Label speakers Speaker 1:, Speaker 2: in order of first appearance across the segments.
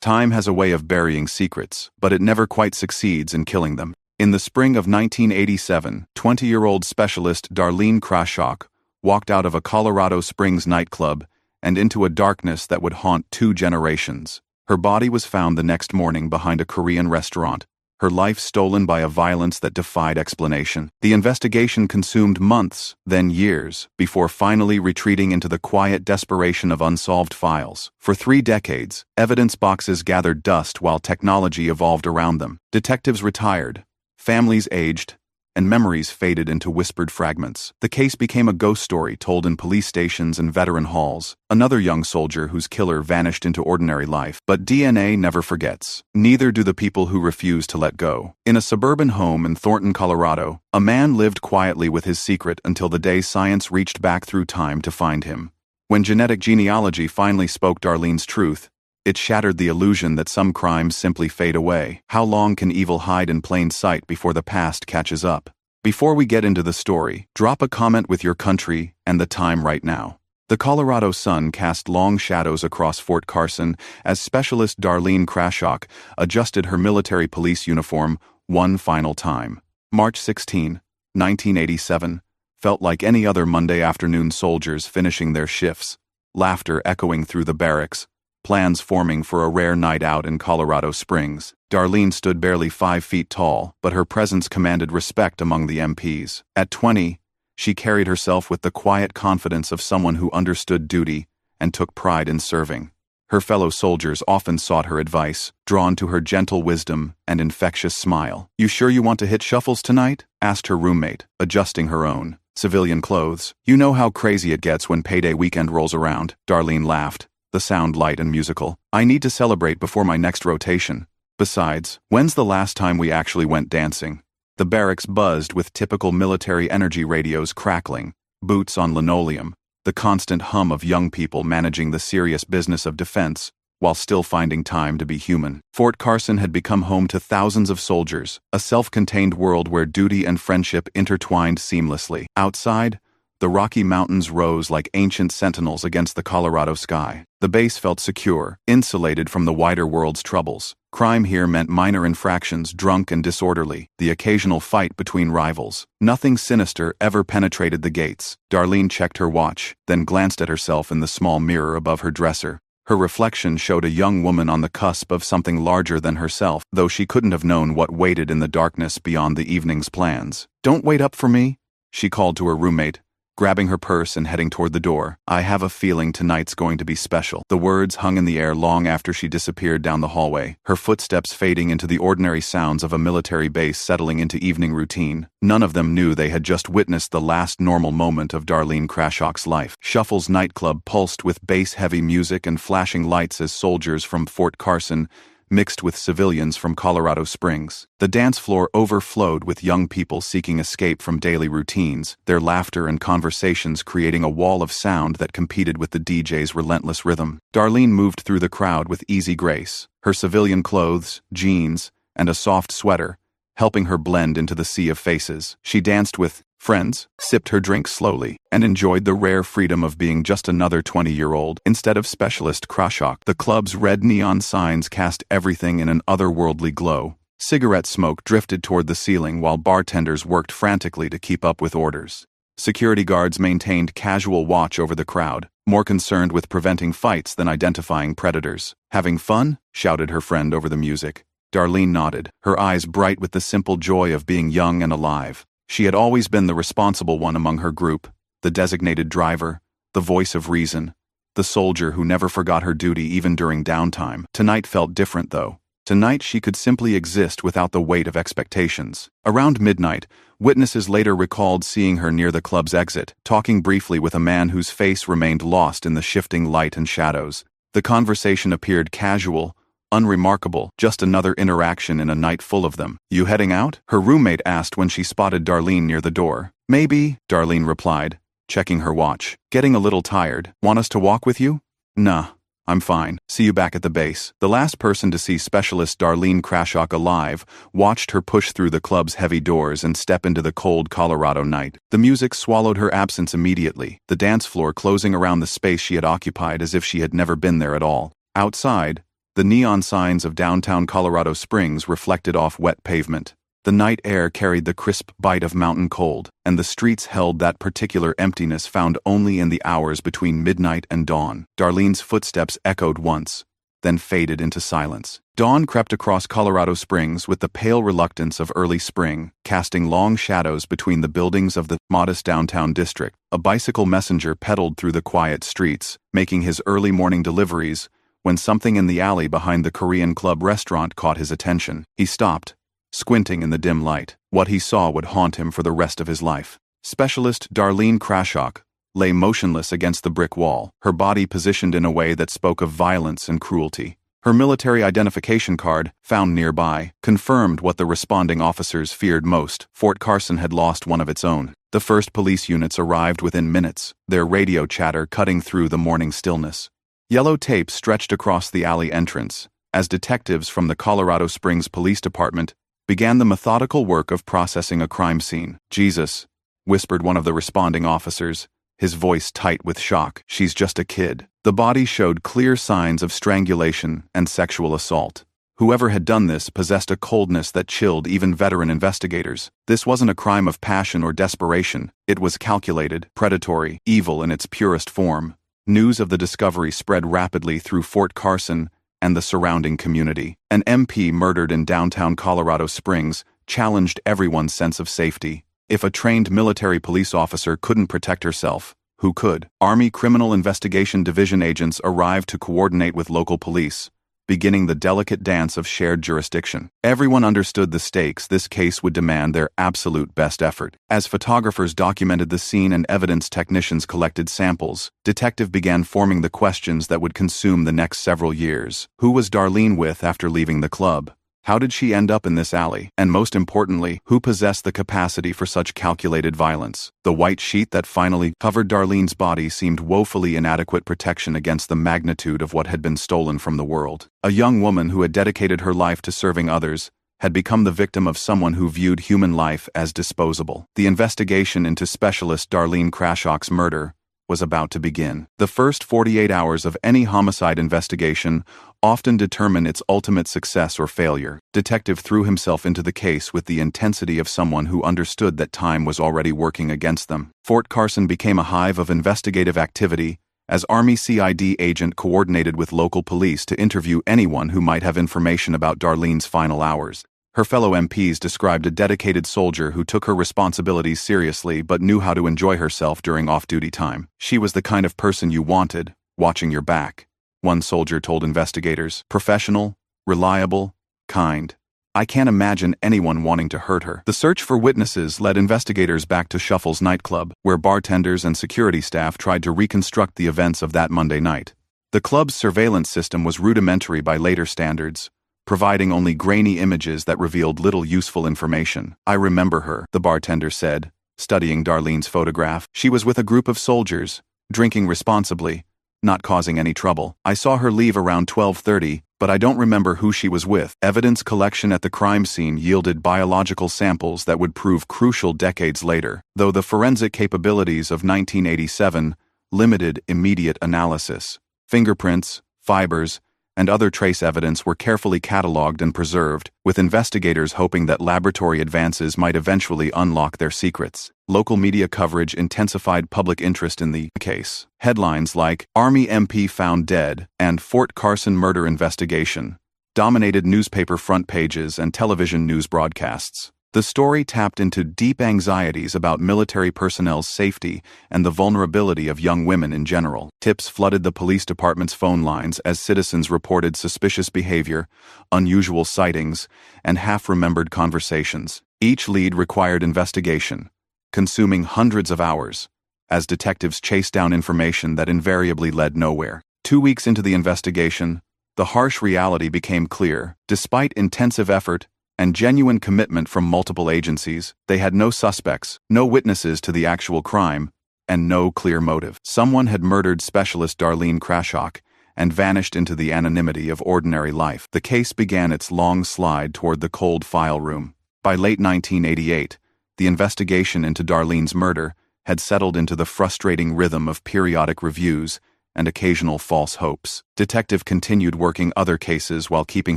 Speaker 1: Time has a way of burying secrets, but it never quite succeeds in killing them. In the spring of 1987, 20-year-old specialist Darlene Krashok walked out of a Colorado Springs nightclub and into a darkness that would haunt 2 generations. Her body was found the next morning behind a Korean restaurant, her life stolen by a violence that defied explanation. The investigation consumed months, then years, before finally retreating into the quiet desperation of unsolved files. For 3 decades, evidence boxes gathered dust while technology evolved around them. Detectives retired, families aged, and memories faded into whispered fragments. The case became a ghost story told in police stations and veteran halls. Another young soldier whose killer vanished into ordinary life. But DNA never forgets. Neither do the people who refuse to let go. In a suburban home in Thornton, Colorado, a man lived quietly with his secret until the day science reached back through time to find him. When genetic genealogy finally spoke Darlene's truth, it shattered the illusion that some crimes simply fade away. How long can evil hide in plain sight before the past catches up? Before we get into the story, drop a comment with your country and the time right now. The Colorado sun cast long shadows across Fort Carson as specialist Darlene Krashok adjusted her military police uniform one final time. March 16, 1987, felt like any other Monday afternoon. Soldiers finishing their shifts, laughter echoing through the barracks, plans forming for a rare night out in Colorado Springs. Darlene stood barely 5 feet tall, but her presence commanded respect among the MPs. At 20, she carried herself with the quiet confidence of someone who understood duty and took pride in serving. Her fellow soldiers often sought her advice, drawn to her gentle wisdom and infectious smile. "You sure you want to hit shuffles tonight?" asked her roommate, adjusting her own civilian clothes. "You know how crazy it gets when payday weekend rolls around," Darlene laughed, the sound light and musical. "I need to celebrate before my next rotation. Besides, when's the last time we actually went dancing?" The barracks buzzed with typical military energy radios crackling, boots on linoleum, the constant hum of young people managing the serious business of defense while still finding time to be human. Fort Carson had become home to thousands of soldiers, a self-contained world where duty and friendship intertwined seamlessly. Outside, the Rocky Mountains rose like ancient sentinels against the Colorado sky. The base felt secure, insulated from the wider world's troubles. Crime here meant minor infractions, drunk and disorderly, the occasional fight between rivals. Nothing sinister ever penetrated the gates. Darlene checked her watch, then glanced at herself in the small mirror above her dresser. Her reflection showed a young woman on the cusp of something larger than herself, though she couldn't have known what waited in the darkness beyond the evening's plans. "Don't wait up for me," she called to her roommate, grabbing her purse and heading toward the door. "I have a feeling tonight's going to be special." The words hung in the air long after she disappeared down the hallway, her footsteps fading into the ordinary sounds of a military base settling into evening routine. None of them knew they had just witnessed the last normal moment of Darlene Krashok's life. Shuffle's nightclub pulsed with bass-heavy music and flashing lights as soldiers from Fort Carson mixed with civilians from Colorado Springs. The dance floor overflowed with young people seeking escape from daily routines, their laughter and conversations creating a wall of sound that competed with the DJ's relentless rhythm. Darlene moved through the crowd with easy grace, her civilian clothes, jeans, and a soft sweater, helping her blend into the sea of faces. She danced with friends, sipped her drink slowly, and enjoyed the rare freedom of being just another 20-year-old instead of specialist Krashok. The club's red neon signs cast everything in an otherworldly glow. Cigarette smoke drifted toward the ceiling while bartenders worked frantically to keep up with orders. Security guards maintained casual watch over the crowd, more concerned with preventing fights than identifying predators. "Having fun?" shouted her friend over the music. Darlene nodded, her eyes bright with the simple joy of being young and alive. She had always been the responsible one among her group, the designated driver, the voice of reason, the soldier who never forgot her duty even during downtime. Tonight felt different, though. Tonight she could simply exist without the weight of expectations. Around midnight, witnesses later recalled seeing her near the club's exit, talking briefly with a man whose face remained lost in the shifting light and shadows. The conversation appeared casual, unremarkable, just another interaction in a night full of them. "You heading out?" her roommate asked when she spotted Darlene near the door. "Maybe," Darlene replied, checking her watch. "Getting a little tired. Want us to walk with you?" "Nah, I'm fine. See you back at the base." The last person to see specialist Darlene Krashok alive watched her push through the club's heavy doors and step into the cold Colorado night. The music swallowed her absence immediately, the dance floor closing around the space she had occupied as if she had never been there at all. Outside, The neon signs of downtown Colorado Springs reflected off wet pavement. The night air carried the crisp bite of mountain cold, and the streets held that particular emptiness found only in the hours between midnight and dawn. Darlene's footsteps echoed once, then faded into silence. Dawn crept across Colorado Springs with the pale reluctance of early spring, casting long shadows between the buildings of the modest downtown district. A bicycle messenger pedaled through the quiet streets, making his early morning deliveries, when something in the alley behind the Korean Club restaurant caught his attention. He stopped, squinting in the dim light. What he saw would haunt him for the rest of his life. Specialist Darlene Krashok lay motionless against the brick wall, her body positioned in a way that spoke of violence and cruelty. Her military identification card, found nearby, confirmed what the responding officers feared most. Fort Carson had lost one of its own. The first police units arrived within minutes, their radio chatter cutting through the morning stillness. Yellow tape stretched across the alley entrance, as detectives from the Colorado Springs Police Department began the methodical work of processing a crime scene. "Jesus," whispered one of the responding officers, his voice tight with shock. "She's just a kid." The body showed clear signs of strangulation and sexual assault. Whoever had done this possessed a coldness that chilled even veteran investigators. This wasn't a crime of passion or desperation. It was calculated, predatory, evil in its purest form. News of the discovery spread rapidly through Fort Carson and the surrounding community. An MP murdered in downtown Colorado Springs challenged everyone's sense of safety. If a trained military police officer couldn't protect herself, who could? Army Criminal Investigation Division agents arrived to coordinate with local police, beginning the delicate dance of shared jurisdiction. Everyone understood the stakes this case would demand their absolute best effort. As photographers documented the scene and evidence technicians collected samples, detective began forming the questions that would consume the next several years. Who was Darlene with after leaving the club? How did she end up in this alley? And most importantly, who possessed the capacity for such calculated violence? The white sheet that finally covered Darlene's body seemed woefully inadequate protection against the magnitude of what had been stolen from the world. A young woman who had dedicated her life to serving others had become the victim of someone who viewed human life as disposable. The investigation into Specialist Darlene Krashok's murder was about to begin. The first 48 hours of any homicide investigation often determine its ultimate success or failure. Detective threw himself into the case with the intensity of someone who understood that time was already working against them. Fort Carson became a hive of investigative activity as Army CID agent coordinated with local police to interview anyone who might have information about Darlene's final hours. Her fellow MPs described a dedicated soldier who took her responsibilities seriously but knew how to enjoy herself during off-duty time. "She was the kind of person you wanted, watching your back," one soldier told investigators. "Professional, reliable, kind. I can't imagine anyone wanting to hurt her." The search for witnesses led investigators back to Shuffle's nightclub, where bartenders and security staff tried to reconstruct the events of that Monday night. The club's surveillance system was rudimentary by later standards, providing only grainy images that revealed little useful information. "I remember her," the bartender said, studying Darlene's photograph. "She was with a group of soldiers, drinking responsibly, not causing any trouble. I saw her leave around 12:30, but I don't remember who she was with." Evidence collection at the crime scene yielded biological samples that would prove crucial decades later, though the forensic capabilities of 1987 limited immediate analysis. Fingerprints, fibers, and other trace evidence were carefully cataloged and preserved, with investigators hoping that laboratory advances might eventually unlock their secrets. Local media coverage intensified public interest in the case. Headlines like "Army MP Found Dead" and "Fort Carson Murder Investigation" dominated newspaper front pages and television news broadcasts. The story tapped into deep anxieties about military personnel's safety and the vulnerability of young women in general. Tips flooded the police department's phone lines as citizens reported suspicious behavior, unusual sightings, and half-remembered conversations. Each lead required investigation, consuming hundreds of hours, as detectives chased down information that invariably led nowhere. 2 weeks into the investigation, the harsh reality became clear. Despite intensive effort and genuine commitment from multiple agencies, they had no suspects, no witnesses to the actual crime, and no clear motive. Someone had murdered Specialist Darlene Krashok and vanished into the anonymity of ordinary life. The case began its long slide toward the cold file room. By late 1988, the investigation into Darlene's murder had settled into the frustrating rhythm of periodic reviews and occasional false hopes. Detective continued working other cases while keeping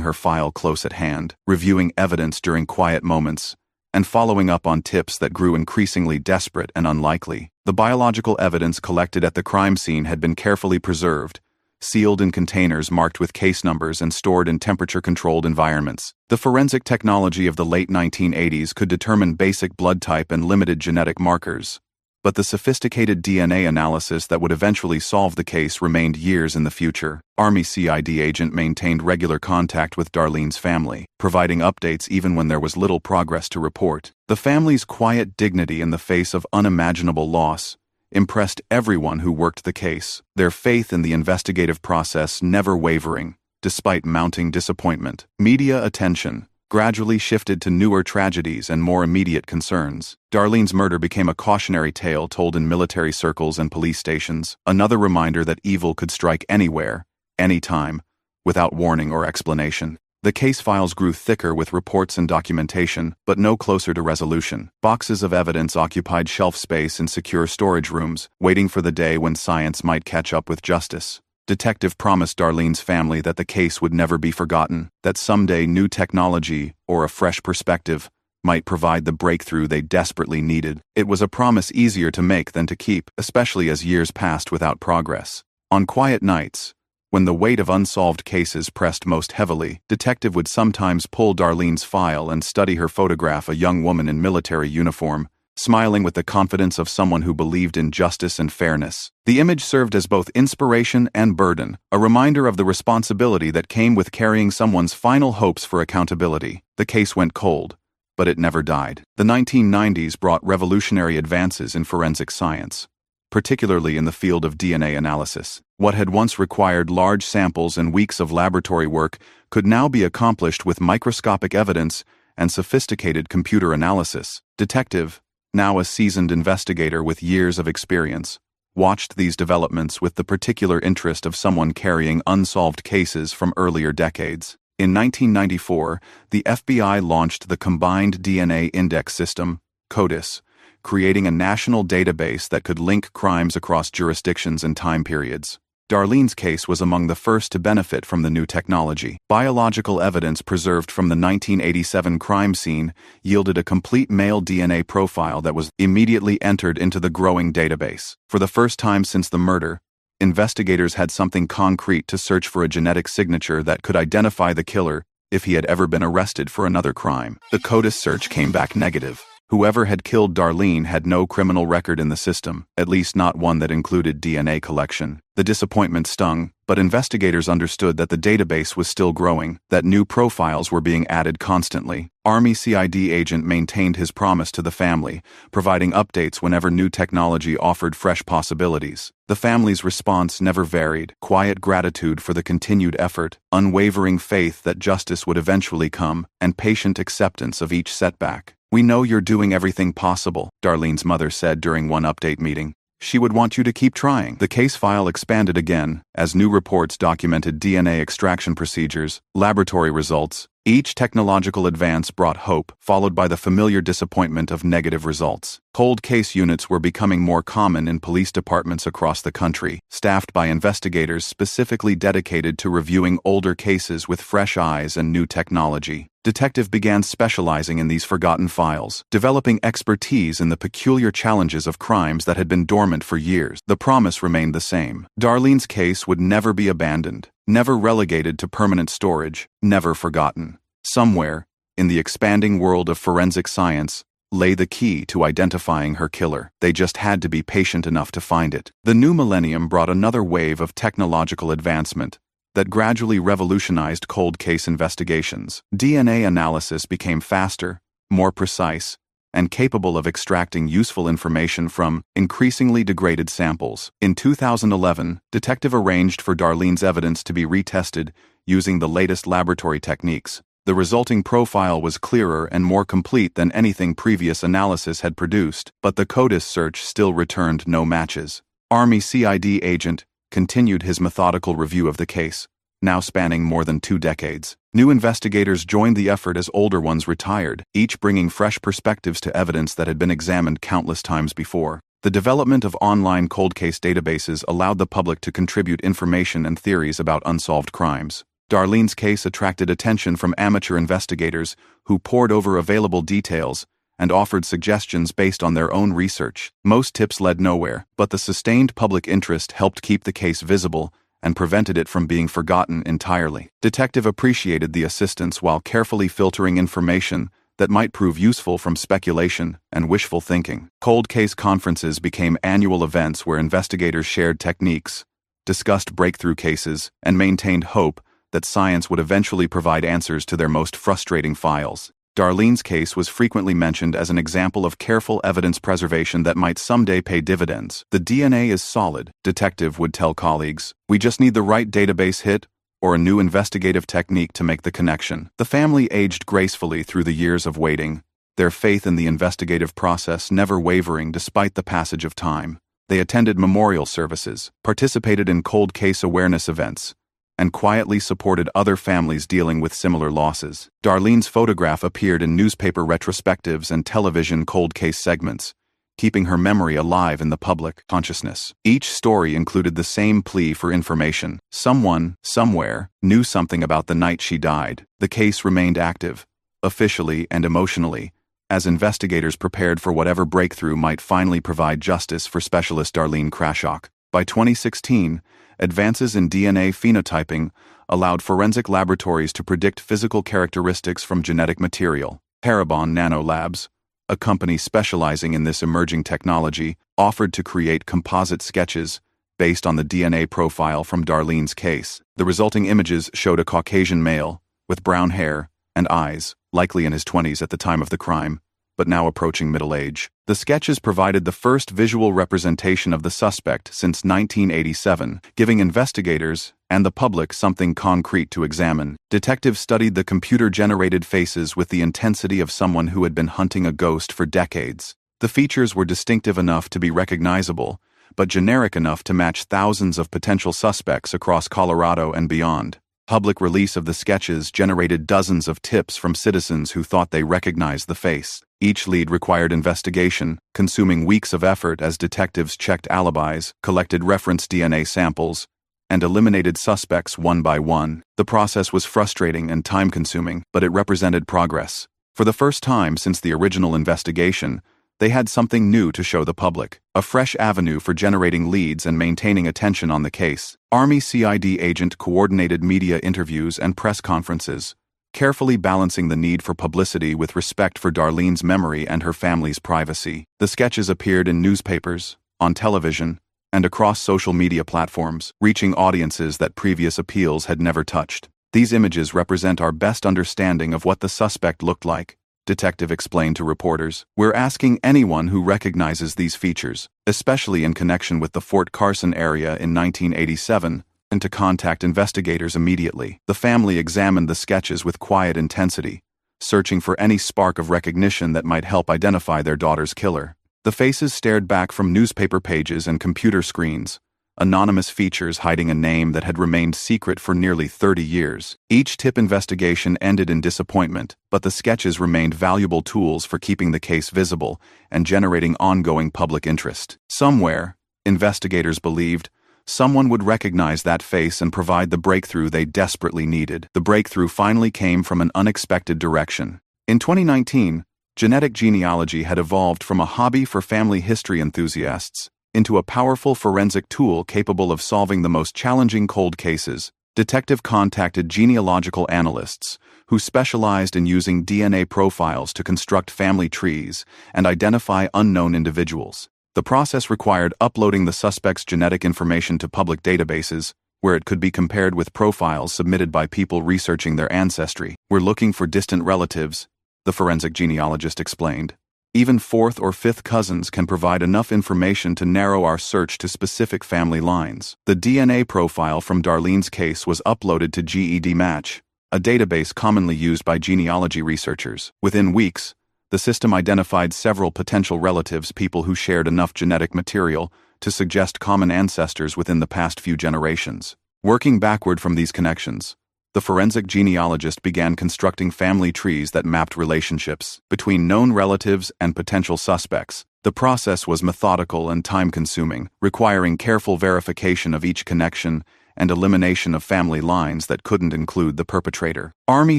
Speaker 1: her file close at hand, reviewing evidence during quiet moments, and following up on tips that grew increasingly desperate and unlikely. The biological evidence collected at the crime scene had been carefully preserved, sealed in containers marked with case numbers and stored in temperature-controlled environments. The forensic technology of the late 1980s could determine basic blood type and limited genetic markers, but the sophisticated DNA analysis that would eventually solve the case remained years in the future. Army CID agent maintained regular contact with Darlene's family, providing updates even when there was little progress to report. The family's quiet dignity in the face of unimaginable loss impressed everyone who worked the case, their faith in the investigative process never wavering, despite mounting disappointment. Media attention gradually shifted to newer tragedies and more immediate concerns. Darlene's murder became a cautionary tale told in military circles and police stations, another reminder that evil could strike anywhere, anytime, without warning or explanation. The case files grew thicker with reports and documentation, but no closer to resolution. Boxes of evidence occupied shelf space in secure storage rooms, waiting for the day when science might catch up with justice. Detective promised Darlene's family that the case would never be forgotten, that someday new technology, or a fresh perspective, might provide the breakthrough they desperately needed. It was a promise easier to make than to keep, especially as years passed without progress. On quiet nights, when the weight of unsolved cases pressed most heavily, Detective would sometimes pull Darlene's file and study her photograph, a young woman in military uniform, smiling with the confidence of someone who believed in justice and fairness. The image served as both inspiration and burden, a reminder of the responsibility that came with carrying someone's final hopes for accountability. The case went cold, but it never died. The 1990s brought revolutionary advances in forensic science, particularly in the field of DNA analysis. What had once required large samples and weeks of laboratory work could now be accomplished with microscopic evidence and sophisticated computer analysis. Detective, now a seasoned investigator with years of experience, watched these developments with the particular interest of someone carrying unsolved cases from earlier decades. In 1994, the FBI launched the Combined DNA Index System, CODIS, creating a national database that could link crimes across jurisdictions and time periods. Darlene's case was among the first to benefit from the new technology. Biological evidence preserved from the 1987 crime scene yielded a complete male DNA profile that was immediately entered into the growing database. For the first time since the murder, investigators had something concrete to search for, a genetic signature that could identify the killer if he had ever been arrested for another crime. The CODIS search came back negative. Whoever had killed Darlene had no criminal record in the system, at least not one that included DNA collection. The disappointment stung, but investigators understood that the database was still growing, that new profiles were being added constantly. Army CID agent maintained his promise to the family, providing updates whenever new technology offered fresh possibilities. The family's response never varied: quiet gratitude for the continued effort, unwavering faith that justice would eventually come, and patient acceptance of each setback. "We know you're doing everything possible," Darlene's mother said during one update meeting. She would want you to keep trying. The case file expanded again, as new reports documented DNA extraction procedures, laboratory results. Each technological advance brought hope, followed by the familiar disappointment of negative results. Cold case units were becoming more common in police departments across the country, staffed by investigators specifically dedicated to reviewing older cases with fresh eyes and new technology. Detective began specializing in these forgotten files, developing expertise in the peculiar challenges of crimes that had been dormant for years. The promise remained the same. Darlene's case would never be abandoned, never relegated to permanent storage, never forgotten. Somewhere, in the expanding world of forensic science, lay the key to identifying her killer. They just had to be patient enough to find it. The new millennium brought another wave of technological advancement that gradually revolutionized cold case investigations. DNA analysis became faster, more precise, and capable of extracting useful information from increasingly degraded samples. In 2011, Detective arranged for Darlene's evidence to be retested using the latest laboratory techniques. The resulting profile was clearer and more complete than anything previous analysis had produced, but the CODIS search still returned no matches. Army CID agent continued his methodical review of the case, now spanning more than 2 decades. New investigators joined the effort as older ones retired, each bringing fresh perspectives to evidence that had been examined countless times before. The development of online cold case databases allowed the public to contribute information and theories about unsolved crimes. Darlene's case attracted attention from amateur investigators who pored over available details and offered suggestions based on their own research. Most tips led nowhere, but the sustained public interest helped keep the case visible and prevented it from being forgotten entirely. Detective appreciated the assistance while carefully filtering information that might prove useful from speculation and wishful thinking. Cold case conferences became annual events where investigators shared techniques, discussed breakthrough cases, and maintained hope that science would eventually provide answers to their most frustrating files. Darlene's case was frequently mentioned as an example of careful evidence preservation that might someday pay dividends. "The DNA is solid," detective would tell colleagues. "We just need the right database hit or a new investigative technique to make the connection." The family aged gracefully through the years of waiting, their faith in the investigative process never wavering despite the passage of time. They attended memorial services, participated in cold case awareness events, and quietly supported other families dealing with similar losses. Darlene's photograph appeared in newspaper retrospectives and television cold case segments, keeping her memory alive in the public consciousness. Each story included the same plea for information. Someone, somewhere, knew something about the night she died. The case remained active, officially and emotionally, as investigators prepared for whatever breakthrough might finally provide justice for specialist Darlene Krashock. By 2016, advances in DNA phenotyping allowed forensic laboratories to predict physical characteristics from genetic material. Parabon Nanolabs, a company specializing in this emerging technology, offered to create composite sketches based on the DNA profile from Darlene's case. The resulting images showed a Caucasian male with brown hair and eyes, likely in his 20s at the time of the crime, but now approaching middle age. The sketches provided the first visual representation of the suspect since 1987, giving investigators and the public something concrete to examine. Detectives studied the computer-generated faces with the intensity of someone who had been hunting a ghost for decades. The features were distinctive enough to be recognizable, but generic enough to match thousands of potential suspects across Colorado and beyond. Public release of the sketches generated dozens of tips from citizens who thought they recognized the face. Each lead required investigation, consuming weeks of effort as detectives checked alibis, collected reference DNA samples, and eliminated suspects one by one. The process was frustrating and time-consuming, but it represented progress. For the first time since the original investigation, they had something new to show the public, a fresh avenue for generating leads and maintaining attention on the case. Army CID agent coordinated media interviews and press conferences, carefully balancing the need for publicity with respect for Darlene's memory and her family's privacy. The sketches appeared in newspapers, on television, and across social media platforms, reaching audiences that previous appeals had never touched. "These images represent our best understanding of what the suspect looked like," detective explained to reporters. "We're asking anyone who recognizes these features, especially in connection with the Fort Carson area in 1987, and to contact investigators immediately." The family examined the sketches with quiet intensity, searching for any spark of recognition that might help identify their daughter's killer. The faces stared back from newspaper pages and computer screens, anonymous features hiding a name that had remained secret for nearly 30 years. Each tip investigation ended in disappointment, but the sketches remained valuable tools for keeping the case visible and generating ongoing public interest. Somewhere, investigators believed, someone would recognize that face and provide the breakthrough they desperately needed. The breakthrough finally came from an unexpected direction. In 2019, genetic genealogy had evolved from a hobby for family history enthusiasts into a powerful forensic tool capable of solving the most challenging cold cases. Detective contacted genealogical analysts who specialized in using DNA profiles to construct family trees and identify unknown individuals. The process required uploading the suspect's genetic information to public databases, where it could be compared with profiles submitted by people researching their ancestry. "We're looking for distant relatives," the forensic genealogist explained. "Even fourth or fifth cousins can provide enough information to narrow our search to specific family lines." The DNA profile from Darlene's case was uploaded to GEDmatch, a database commonly used by genealogy researchers. Within weeks, the system identified several potential relatives, people who shared enough genetic material to suggest common ancestors within the past few generations. Working backward from these connections, the forensic genealogist began constructing family trees that mapped relationships between known relatives and potential suspects. The process was methodical and time-consuming, requiring careful verification of each connection and elimination of family lines that couldn't include the perpetrator. Army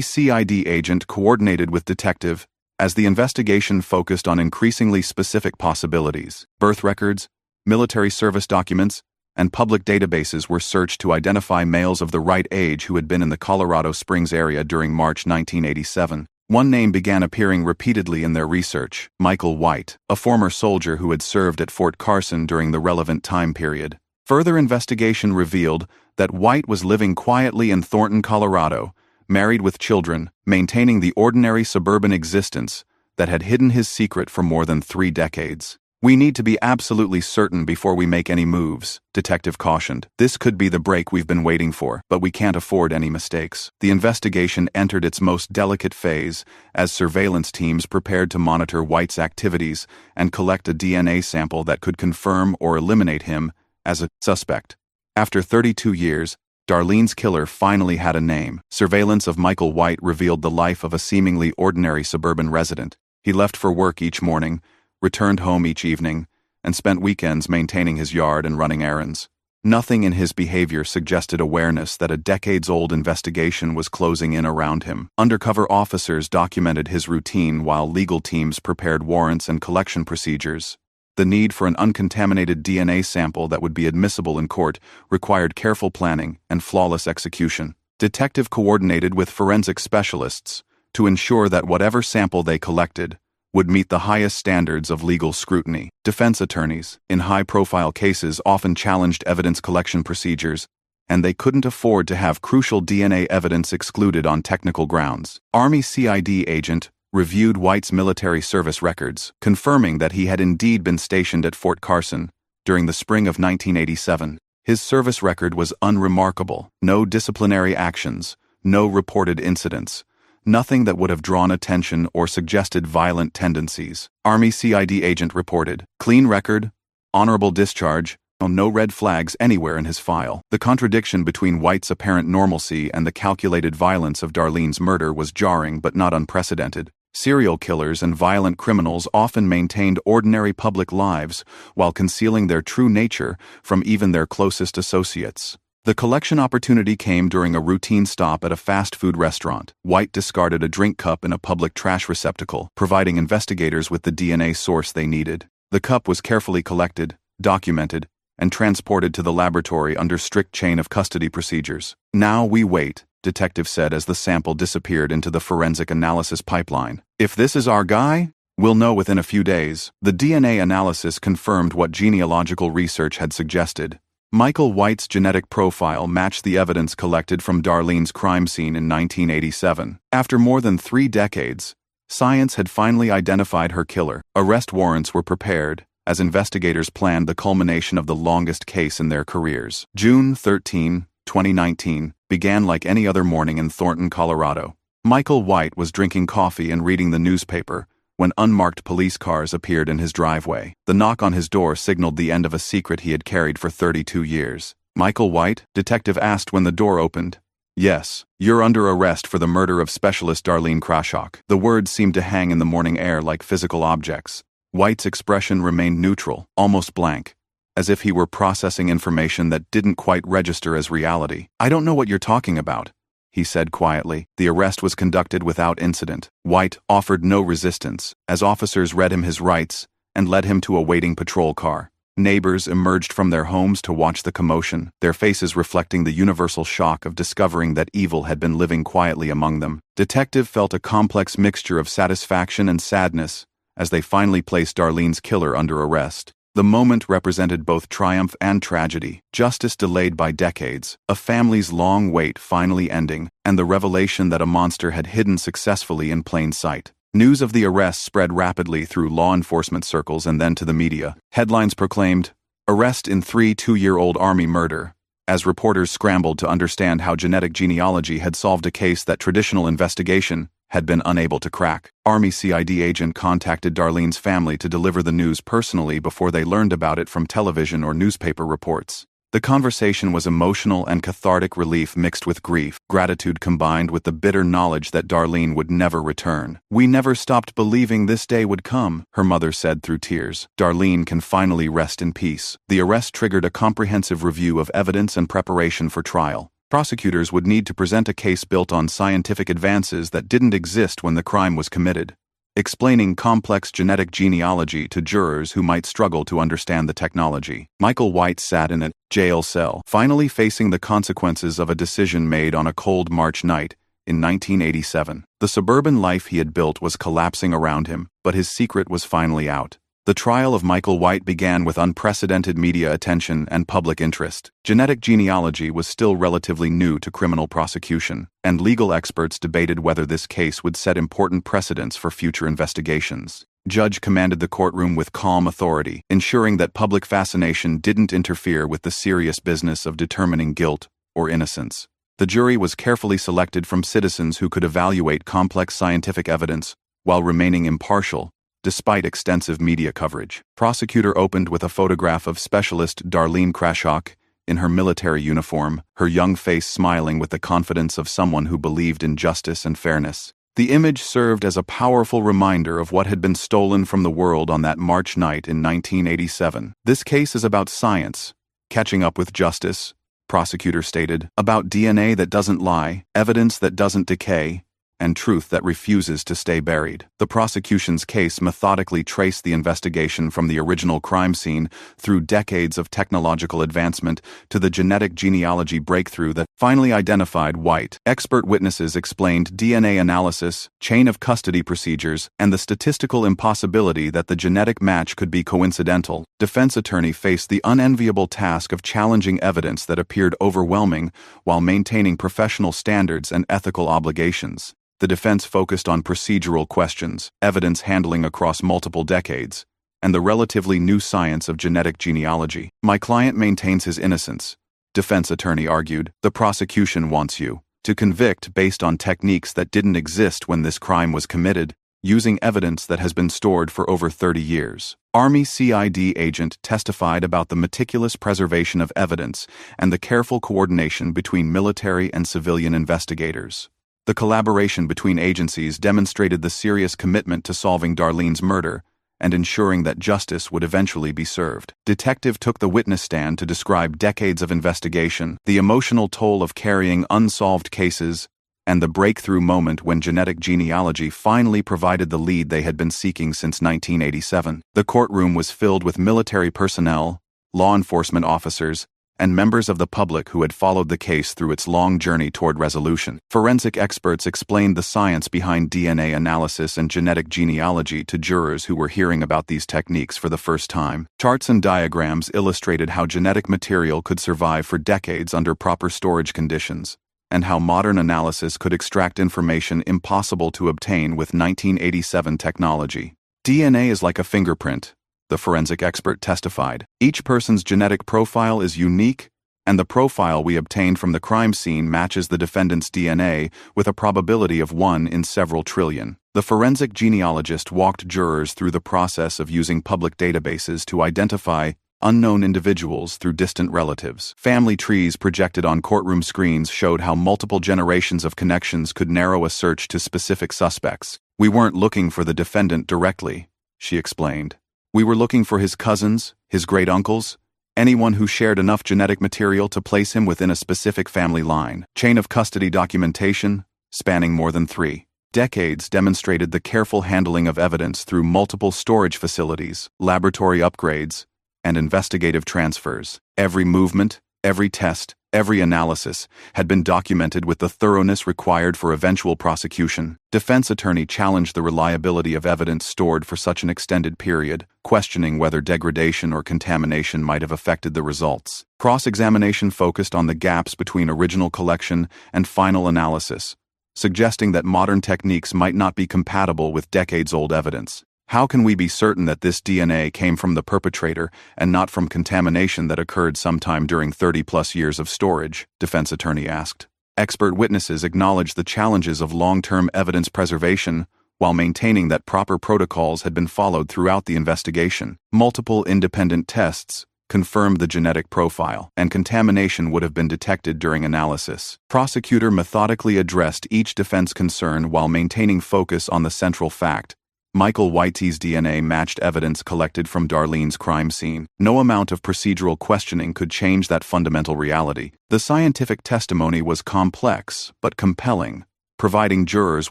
Speaker 1: CID agent coordinated with detective as the investigation focused on increasingly specific possibilities. Birth records, military service documents, and public databases were searched to identify males of the right age who had been in the Colorado Springs area during March 1987. One name began appearing repeatedly in their research: Michael White, a former soldier who had served at Fort Carson during the relevant time period. Further investigation revealed that White was living quietly in Thornton, Colorado, married with children, maintaining the ordinary suburban existence that had hidden his secret for more than 3 decades. "We need to be absolutely certain before we make any moves," detective cautioned. "This could be the break we've been waiting for, but we can't afford any mistakes." The investigation entered its most delicate phase as surveillance teams prepared to monitor White's activities and collect a DNA sample that could confirm or eliminate him as a suspect. After 32 years, Darlene's killer finally had a name. Surveillance of Michael White revealed the life of a seemingly ordinary suburban resident. He left for work each morning, returned home each evening, and spent weekends maintaining his yard and running errands. Nothing in his behavior suggested awareness that a decades-old investigation was closing in around him. Undercover officers documented his routine while legal teams prepared warrants and collection procedures. The need for an uncontaminated DNA sample that would be admissible in court required careful planning and flawless execution. Detective coordinated with forensic specialists to ensure that whatever sample they collected would meet the highest standards of legal scrutiny. Defense attorneys, in high-profile cases, often challenged evidence collection procedures, and they couldn't afford to have crucial DNA evidence excluded on technical grounds. Army CID agent reviewed White's military service records, confirming that he had indeed been stationed at Fort Carson during the spring of 1987. His service record was unremarkable: no disciplinary actions, no reported incidents, nothing that would have drawn attention or suggested violent tendencies. Army CID agent reported: clean record, honorable discharge, no red flags anywhere in his file. The contradiction between White's apparent normalcy and the calculated violence of Darlene's murder was jarring but not unprecedented. Serial killers and violent criminals often maintained ordinary public lives while concealing their true nature from even their closest associates. The collection opportunity came during a routine stop at a fast food restaurant. White discarded a drink cup in a public trash receptacle, providing investigators with the DNA source they needed. The cup was carefully collected, documented, and transported to the laboratory under strict chain of custody procedures. "Now we wait," detective said as the sample disappeared into the forensic analysis pipeline. "If this is our guy, we'll know within a few days." The DNA analysis confirmed what genealogical research had suggested. Michael White's genetic profile matched the evidence collected from Darlene's crime scene in 1987. After more than 3 decades, science had finally identified her killer. Arrest warrants were prepared as investigators planned the culmination of the longest case in their careers. June 13, 2019, began like any other morning in Thornton, Colorado. Michael White was drinking coffee and reading the newspaper when unmarked police cars appeared in his driveway. The knock on his door signaled the end of a secret he had carried for 32 years. "Michael White?" detective asked when the door opened. "Yes, you're under arrest for the murder of Specialist Darlene Krashock." The words seemed to hang in the morning air like physical objects. White's expression remained neutral, almost blank, as if he were processing information that didn't quite register as reality. "I don't know what you're talking about," he said quietly. The arrest was conducted without incident. White offered no resistance as officers read him his rights and led him to a waiting patrol car. Neighbors emerged from their homes to watch the commotion, their faces reflecting the universal shock of discovering that evil had been living quietly among them. Detective felt a complex mixture of satisfaction and sadness as they finally placed Darlene's killer under arrest. The moment represented both triumph and tragedy, justice delayed by decades, a family's long wait finally ending, and the revelation that a monster had hidden successfully in plain sight. News of the arrest spread rapidly through law enforcement circles and then to the media. Headlines proclaimed, "Arrest in 3 two-year-old Army murder," as reporters scrambled to understand how genetic genealogy had solved a case that traditional investigation had been unable to crack. Army CID agent contacted Darlene's family to deliver the news personally before they learned about it from television or newspaper reports. The conversation was emotional and cathartic relief mixed with grief, gratitude combined with the bitter knowledge that Darlene would never return. "We never stopped believing this day would come," her mother said through tears. "Darlene can finally rest in peace." The arrest triggered a comprehensive review of evidence and preparation for trial. Prosecutors would need to present a case built on scientific advances that didn't exist when the crime was committed, explaining complex genetic genealogy to jurors who might struggle to understand the technology. Michael White sat in a jail cell, finally facing the consequences of a decision made on a cold March night in 1987. The suburban life he had built was collapsing around him, but his secret was finally out. The trial of Michael White began with unprecedented media attention and public interest. Genetic genealogy was still relatively new to criminal prosecution, and legal experts debated whether this case would set important precedents for future investigations. Judge commanded the courtroom with calm authority, ensuring that public fascination didn't interfere with the serious business of determining guilt or innocence. The jury was carefully selected from citizens who could evaluate complex scientific evidence while remaining impartial, despite extensive media coverage. Prosecutor opened with a photograph of specialist Darlene Krashok in her military uniform, her young face smiling with the confidence of someone who believed in justice and fairness. The image served as a powerful reminder of what had been stolen from the world on that March night in 1987. "This case is about science, catching up with justice," prosecutor stated, "about DNA that doesn't lie, evidence that doesn't decay, and truth that refuses to stay buried." The prosecution's case methodically traced the investigation from the original crime scene through decades of technological advancement to the genetic genealogy breakthrough that finally identified White. Expert witnesses explained DNA analysis, chain of custody procedures, and the statistical impossibility that the genetic match could be coincidental. Defense attorney faced the unenviable task of challenging evidence that appeared overwhelming while maintaining professional standards and ethical obligations. The defense focused on procedural questions, evidence handling across multiple decades, and the relatively new science of genetic genealogy. "My client maintains his innocence," defense attorney argued. "The prosecution wants you to convict based on techniques that didn't exist when this crime was committed, using evidence that has been stored for over 30 years. Army CID agent testified about the meticulous preservation of evidence and the careful coordination between military and civilian investigators. The collaboration between agencies demonstrated the serious commitment to solving Darlene's murder and ensuring that justice would eventually be served. Detective took the witness stand to describe decades of investigation, the emotional toll of carrying unsolved cases, and the breakthrough moment when genetic genealogy finally provided the lead they had been seeking since 1987. The courtroom was filled with military personnel, law enforcement officers, and members of the public who had followed the case through its long journey toward resolution. Forensic experts explained the science behind DNA analysis and genetic genealogy to jurors who were hearing about these techniques for the first time. Charts and diagrams illustrated how genetic material could survive for decades under proper storage conditions, and how modern analysis could extract information impossible to obtain with 1987 technology. "DNA is like a fingerprint," the forensic expert testified. "Each person's genetic profile is unique, and the profile we obtained from the crime scene matches the defendant's DNA with a probability of 1 in several trillion." The forensic genealogist walked jurors through the process of using public databases to identify unknown individuals through distant relatives. Family trees projected on courtroom screens showed how multiple generations of connections could narrow a search to specific suspects. "We weren't looking for the defendant directly," she explained. "We were looking for his cousins, his great-uncles, anyone who shared enough genetic material to place him within a specific family line." Chain of custody documentation, spanning more than 3 decades, demonstrated the careful handling of evidence through multiple storage facilities, laboratory upgrades, and investigative transfers. Every movement, every test, every analysis had been documented with the thoroughness required for eventual prosecution. Defense attorney challenged the reliability of evidence stored for such an extended period, questioning whether degradation or contamination might have affected the results. Cross-examination focused on the gaps between original collection and final analysis, suggesting that modern techniques might not be compatible with decades-old evidence. "How can we be certain that this DNA came from the perpetrator and not from contamination that occurred sometime during 30-plus years of storage?" defense attorney asked. Expert witnesses acknowledged the challenges of long-term evidence preservation while maintaining that proper protocols had been followed throughout the investigation. Multiple independent tests, confirmed the genetic profile, and contamination would have been detected during analysis. Prosecutor methodically addressed each defense concern while maintaining focus on the central fact. Michael White's DNA matched evidence collected from Darlene's crime scene. No amount of procedural questioning could change that fundamental reality. The scientific testimony was complex, but compelling, providing jurors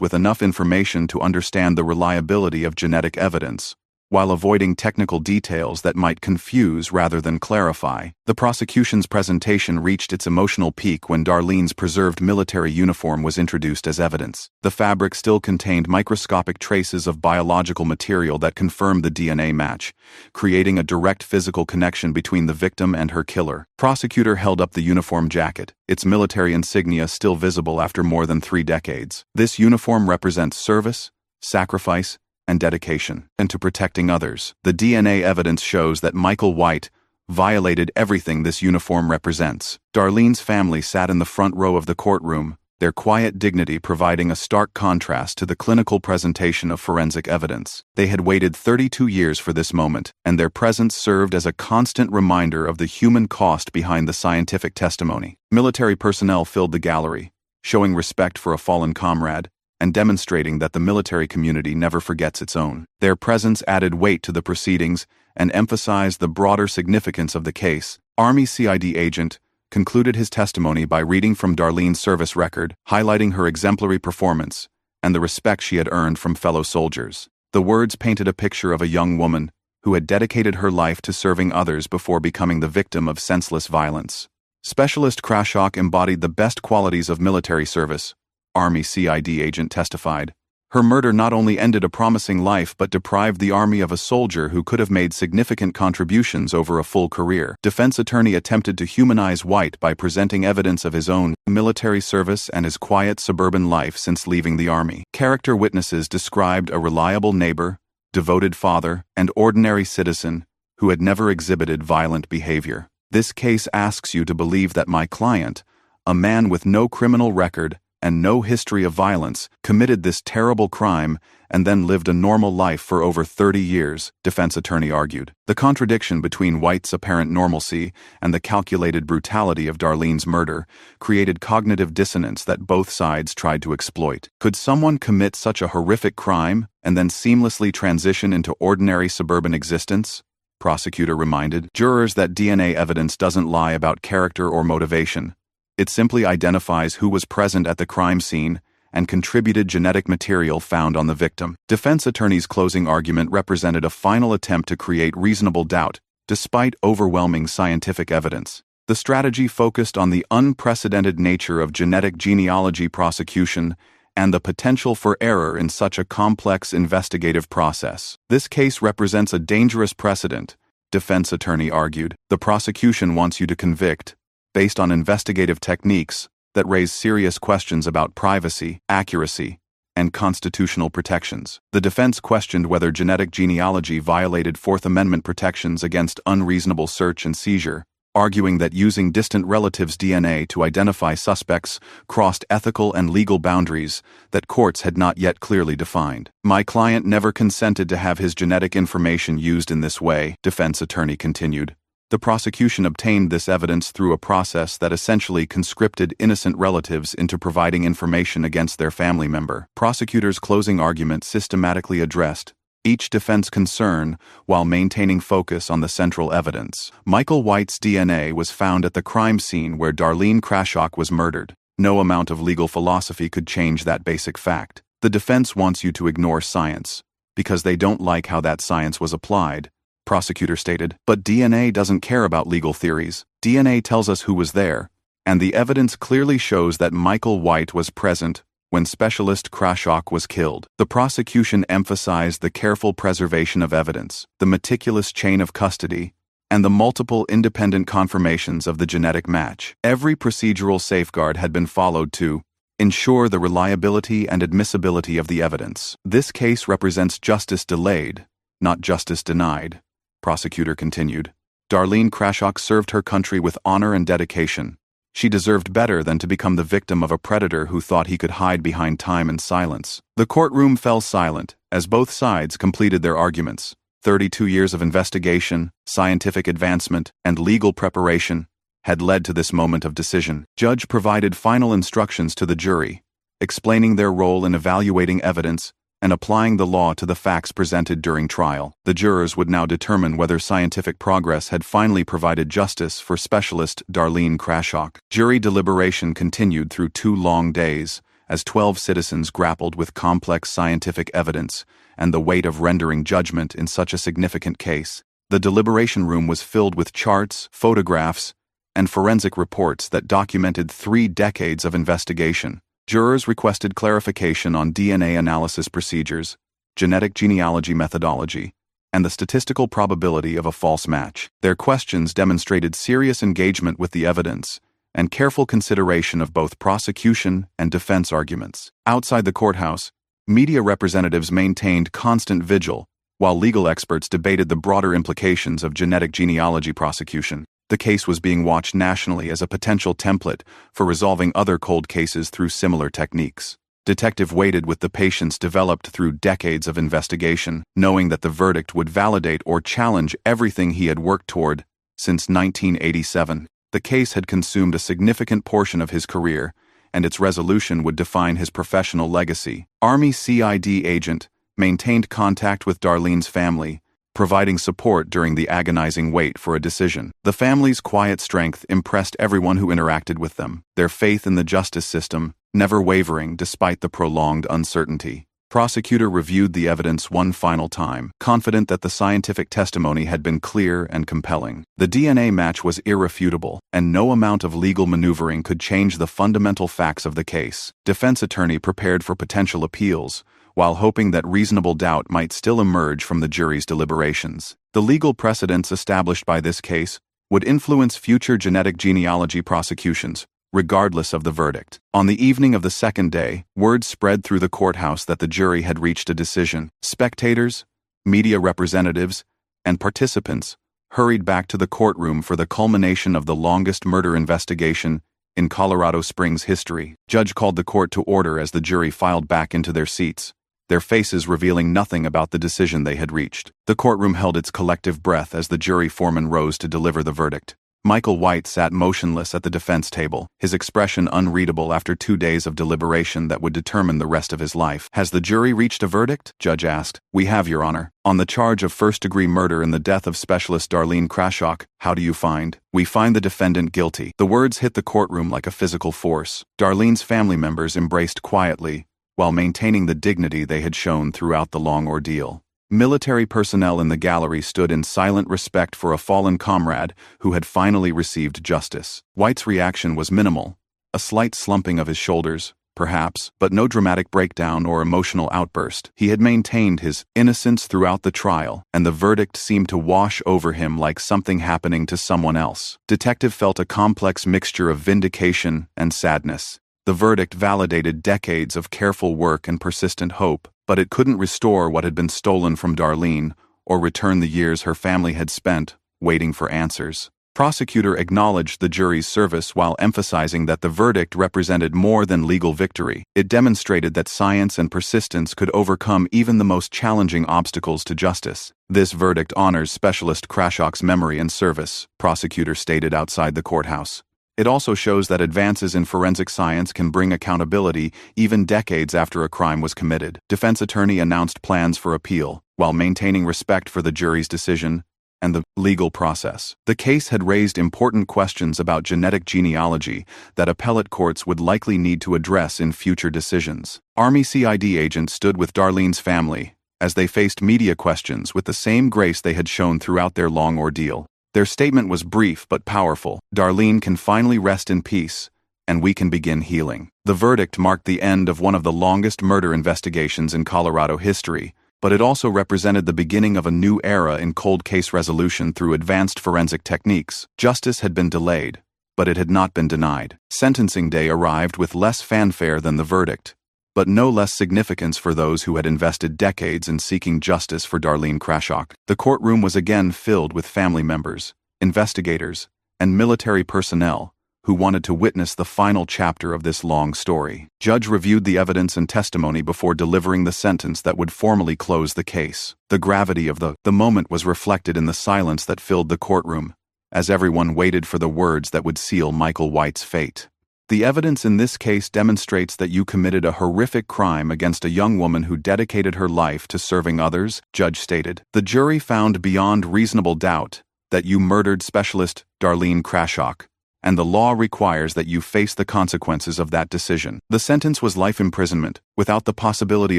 Speaker 1: with enough information to understand the reliability of genetic evidence, while avoiding technical details that might confuse rather than clarify. The prosecution's presentation reached its emotional peak when Darlene's preserved military uniform was introduced as evidence. The fabric still contained microscopic traces of biological material that confirmed the DNA match, creating a direct physical connection between the victim and her killer. Prosecutor held up the uniform jacket, its military insignia still visible after more than 3 decades. This uniform represents service, sacrifice, and dedication, and to protecting others. The DNA evidence shows that Michael White violated everything this uniform represents. Darlene's family sat in the front row of the courtroom, their quiet dignity providing a stark contrast to the clinical presentation of forensic evidence. They had waited 32 years for this moment, and their presence served as a constant reminder of the human cost behind the scientific testimony. Military personnel filled the gallery, showing respect for a fallen comrade, and demonstrating that the military community never forgets its own. Their presence added weight to the proceedings and emphasized the broader significance of the case. Army CID agent concluded his testimony by reading from Darlene's service record, highlighting her exemplary performance and the respect she had earned from fellow soldiers. The words painted a picture of a young woman who had dedicated her life to serving others before becoming the victim of senseless violence. Specialist Krashok embodied the best qualities of military service, Army CID agent testified. Her murder not only ended a promising life but deprived the Army of a soldier who could have made significant contributions over a full career. Defense attorney attempted to humanize White by presenting evidence of his own military service and his quiet suburban life since leaving the Army. Character witnesses described a reliable neighbor, devoted father, and ordinary citizen who had never exhibited violent behavior. This case asks you to believe that my client, a man with no criminal record and no history of violence, committed this terrible crime and then lived a normal life for over 30 years, defense attorney argued. The contradiction between White's apparent normalcy and the calculated brutality of Darlene's murder created cognitive dissonance that both sides tried to exploit. Could someone commit such a horrific crime and then seamlessly transition into ordinary suburban existence? Prosecutor reminded jurors that DNA evidence doesn't lie about character or motivation. It simply identifies who was present at the crime scene and contributed genetic material found on the victim. Defense attorney's closing argument represented a final attempt to create reasonable doubt, despite overwhelming scientific evidence. The strategy focused on the unprecedented nature of genetic genealogy prosecution and the potential for error in such a complex investigative process. This case represents a dangerous precedent, defense attorney argued. The prosecution wants you to convict based on investigative techniques that raise serious questions about privacy, accuracy, and constitutional protections. The defense questioned whether genetic genealogy violated Fourth Amendment protections against unreasonable search and seizure, arguing that using distant relatives' DNA to identify suspects crossed ethical and legal boundaries that courts had not yet clearly defined. My client never consented to have his genetic information used in this way, defense attorney continued. The prosecution obtained this evidence through a process that essentially conscripted innocent relatives into providing information against their family member. Prosecutors' closing argument systematically addressed each defense concern while maintaining focus on the central evidence. Michael White's DNA was found at the crime scene where Darlene Krashok was murdered. No amount of legal philosophy could change that basic fact. The defense wants you to ignore science because they don't like how that science was applied, prosecutor stated. But DNA doesn't care about legal theories. DNA tells us who was there, and the evidence clearly shows that Michael White was present when Specialist Krashok was killed. The prosecution emphasized the careful preservation of evidence, the meticulous chain of custody, and the multiple independent confirmations of the genetic match. Every procedural safeguard had been followed to ensure the reliability and admissibility of the evidence. This case represents justice delayed, not justice denied, prosecutor continued. Darlene Krashok served her country with honor and dedication. She deserved better than to become the victim of a predator who thought he could hide behind time and silence. The courtroom fell silent as both sides completed their arguments. 32 years of investigation, scientific advancement, and legal preparation had led to this moment of decision. Judge provided final instructions to the jury, explaining their role in evaluating evidence and applying the law to the facts presented during trial. The jurors would now determine whether scientific progress had finally provided justice for specialist Darlene Krashock. Jury deliberation continued through 2 long days, as 12 citizens grappled with complex scientific evidence and the weight of rendering judgment in such a significant case. The deliberation room was filled with charts, photographs, and forensic reports that documented 3 decades of investigation. Jurors requested clarification on DNA analysis procedures, genetic genealogy methodology, and the statistical probability of a false match. Their questions demonstrated serious engagement with the evidence and careful consideration of both prosecution and defense arguments. Outside the courthouse, media representatives maintained constant vigil, while legal experts debated the broader implications of genetic genealogy prosecution. The case was being watched nationally as a potential template for resolving other cold cases through similar techniques. Detective waited with the patience developed through decades of investigation, knowing that the verdict would validate or challenge everything he had worked toward since 1987. The case had consumed a significant portion of his career, and its resolution would define his professional legacy. Army CID agent maintained contact with Darlene's family, providing support during the agonizing wait for a decision. The family's quiet strength impressed everyone who interacted with them, their faith in the justice system never wavering despite the prolonged uncertainty. Prosecutor reviewed the evidence one final time, confident that the scientific testimony had been clear and compelling. The DNA match was irrefutable, and no amount of legal maneuvering could change the fundamental facts of the case. Defense attorney prepared for potential appeals, while hoping that reasonable doubt might still emerge from the jury's deliberations. The legal precedents established by this case would influence future genetic genealogy prosecutions, regardless of the verdict. On the evening of the second day, word spread through the courthouse that the jury had reached a decision. Spectators, media representatives, and participants hurried back to the courtroom for the culmination of the longest murder investigation in Colorado Springs history. Judge called the court to order as the jury filed back into their seats, their faces revealing nothing about the decision they had reached. The courtroom held its collective breath as the jury foreman rose to deliver the verdict. Michael White sat motionless at the defense table, his expression unreadable after 2 days of deliberation that would determine the rest of his life. "Has the jury reached a verdict?" Judge asked. "We have, Your Honor. On the charge of first-degree murder in the death of Specialist Darlene Krashock, how do you find?" "We find the defendant guilty." The words hit the courtroom like a physical force. Darlene's family members embraced quietly, while maintaining the dignity they had shown throughout the long ordeal. Military personnel in the gallery stood in silent respect for a fallen comrade who had finally received justice. White's reaction was minimal, a slight slumping of his shoulders, perhaps, but no dramatic breakdown or emotional outburst. He had maintained his innocence throughout the trial, and the verdict seemed to wash over him like something happening to someone else. Detective felt a complex mixture of vindication and sadness. The verdict validated decades of careful work and persistent hope, but it couldn't restore what had been stolen from Darlene or return the years her family had spent waiting for answers. Prosecutor acknowledged the jury's service while emphasizing that the verdict represented more than legal victory. It demonstrated that science and persistence could overcome even the most challenging obstacles to justice. "This verdict honors Specialist Krashock's memory and service," prosecutor stated outside the courthouse. "It also shows that advances in forensic science can bring accountability even decades after a crime was committed." Defense attorney announced plans for appeal, while maintaining respect for the jury's decision and the legal process. The case had raised important questions about genetic genealogy that appellate courts would likely need to address in future decisions. Army CID agents stood with Darlene's family as they faced media questions with the same grace they had shown throughout their long ordeal. Their statement was brief but powerful. "Darlene can finally rest in peace, and we can begin healing." The verdict marked the end of one of the longest murder investigations in Colorado history, but it also represented the beginning of a new era in cold case resolution through advanced forensic techniques. Justice had been delayed, but it had not been denied. Sentencing day arrived with less fanfare than the verdict, but no less significance for those who had invested decades in seeking justice for Darlene Krashock. The courtroom was again filled with family members, investigators, and military personnel who wanted to witness the final chapter of this long story. Judge reviewed the evidence and testimony before delivering the sentence that would formally close the case. The gravity of the moment was reflected in the silence that filled the courtroom, as everyone waited for the words that would seal Michael White's fate. The evidence in this case demonstrates that you committed a horrific crime against a young woman who dedicated her life to serving others, Judge stated. The jury found beyond reasonable doubt that you murdered Specialist Darlene Krashock, and the law requires that you face the consequences of that decision. The sentence was life imprisonment, without the possibility